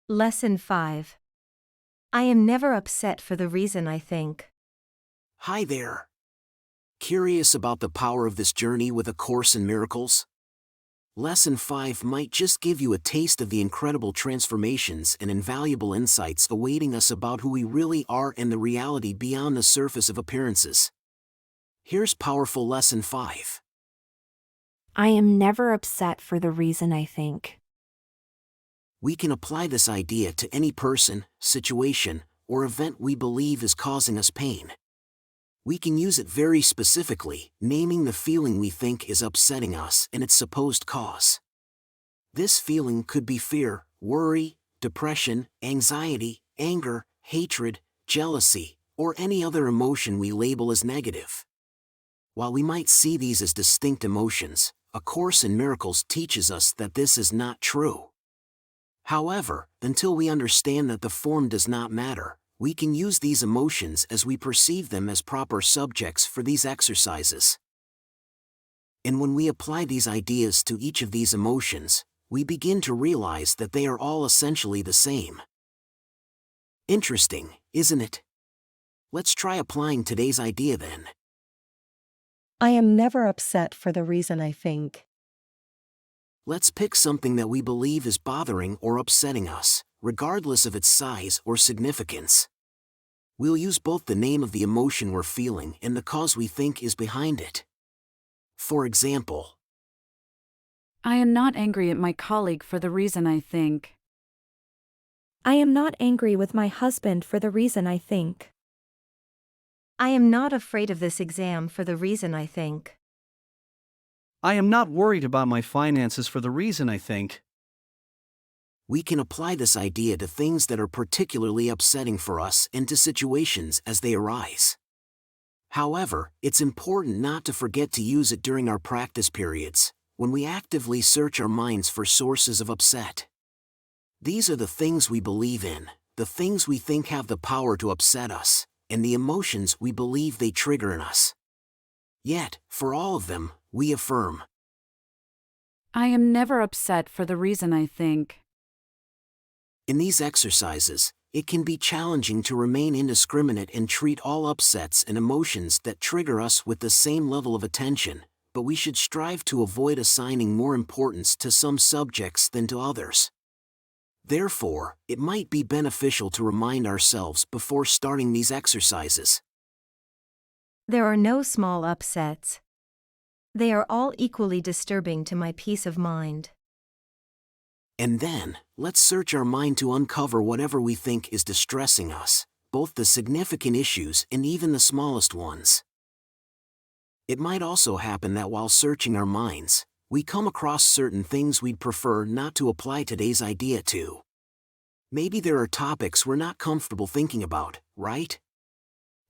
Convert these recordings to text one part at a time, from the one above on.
Lesson 5. I am never upset for the reason I think. Hi there. Curious about the power of this journey with A Course in Miracles? Lesson 5 might just give you a taste of the incredible transformations and invaluable insights awaiting us about who we really are and the reality beyond the surface of appearances. Here's powerful Lesson 5. I am never upset for the reason I think. We can apply this idea to any person, situation, or event we believe is causing us pain. We can use it very specifically, naming the feeling we think is upsetting us and its supposed cause. This feeling could be fear, worry, depression, anxiety, anger, hatred, jealousy, or any other emotion we label as negative. While we might see these as distinct emotions, A Course in Miracles teaches us that this is not true. However, until we understand that the form does not matter, we can use these emotions as we perceive them as proper subjects for these exercises. And when we apply these ideas to each of these emotions, we begin to realize that they are all essentially the same. Interesting, isn't it? Let's try applying today's idea then. I am never upset for the reason I think. Let's pick something that we believe is bothering or upsetting us, regardless of its size or significance. We'll use both the name of the emotion we're feeling and the cause we think is behind it. For example, I am not angry at my colleague for the reason I think. I am not angry with my husband for the reason I think. I am not afraid of this exam for the reason I think. I am not worried about my finances for the reason I think. we can apply this idea to things that are particularly upsetting for us and to situations as they arise. However, it's important not to forget to use it during our practice periods, when we actively search our minds for sources of upset. These are the things we believe in, the things we think have the power to upset us, and the emotions we believe they trigger in us. Yet, for all of them, we affirm, I am never upset for the reason I think. in these exercises, it can be challenging to remain indiscriminate and treat all upsets and emotions that trigger us with the same level of attention, but we should strive to avoid assigning more importance to some subjects than to others. Therefore, it might be beneficial to remind ourselves before starting these exercises. There are no small upsets. They are all equally disturbing to my peace of mind. And then, let's search our mind to uncover whatever we think is distressing us, both the significant issues and even the smallest ones. It might also happen that while searching our minds, we come across certain things we'd prefer not to apply today's idea to. Maybe there are topics we're not comfortable thinking about, right?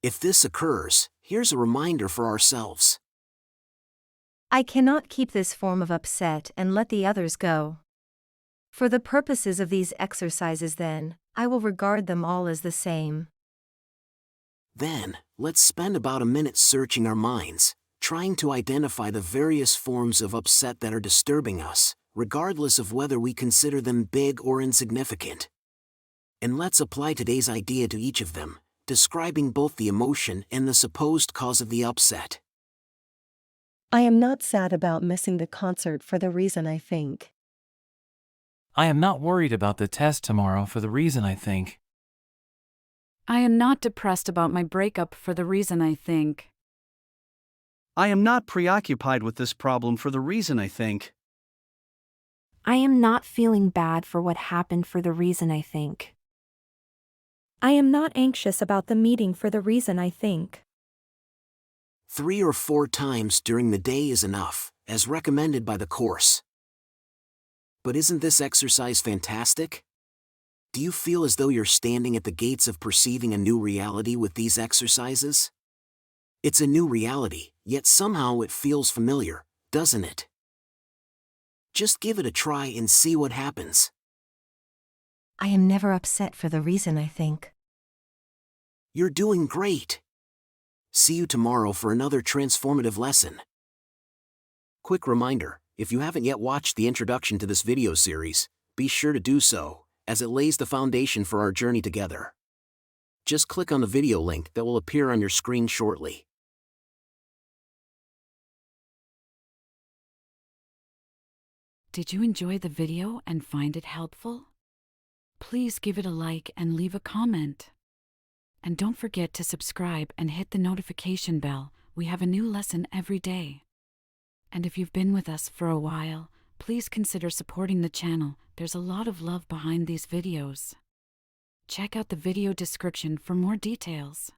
If this occurs, here's a reminder for ourselves. I cannot keep this form of upset and let the others go. For the purposes of these exercises then, I will regard them all as the same. Then, let's spend about a minute searching our minds, trying to identify the various forms of upset that are disturbing us, regardless of whether we consider them big or insignificant. And let's apply today's idea to each of them, describing both the emotion and the supposed cause of the upset. I am not sad about missing the concert for the reason I think. I am not worried about the test tomorrow for the reason I think. I am not depressed about my breakup for the reason I think. I am not preoccupied with this problem for the reason I think. I am not feeling bad for what happened for the reason I think. I am not anxious about the meeting for the reason I think. 3 or 4 times during the day is enough, as recommended by the Course. But isn't this exercise fantastic? Do you feel as though you're standing at the gates of perceiving a new reality with these exercises? It's a new reality, yet somehow it feels familiar, doesn't it? Just give it a try and see what happens. I am never upset for the reason I think. You're doing great. See you tomorrow for another transformative lesson. Quick reminder, if you haven't yet watched the introduction to this video series, be sure to do so, as it lays the foundation for our journey together. Just click on the video link that will appear on your screen shortly. Did you enjoy the video and find it helpful? Please give it a like and leave a comment. And don't forget to subscribe and hit the notification bell. We have a new lesson every day. And if you've been with us for a while, please consider supporting the channel. There's a lot of love behind these videos. Check out the video description for more details.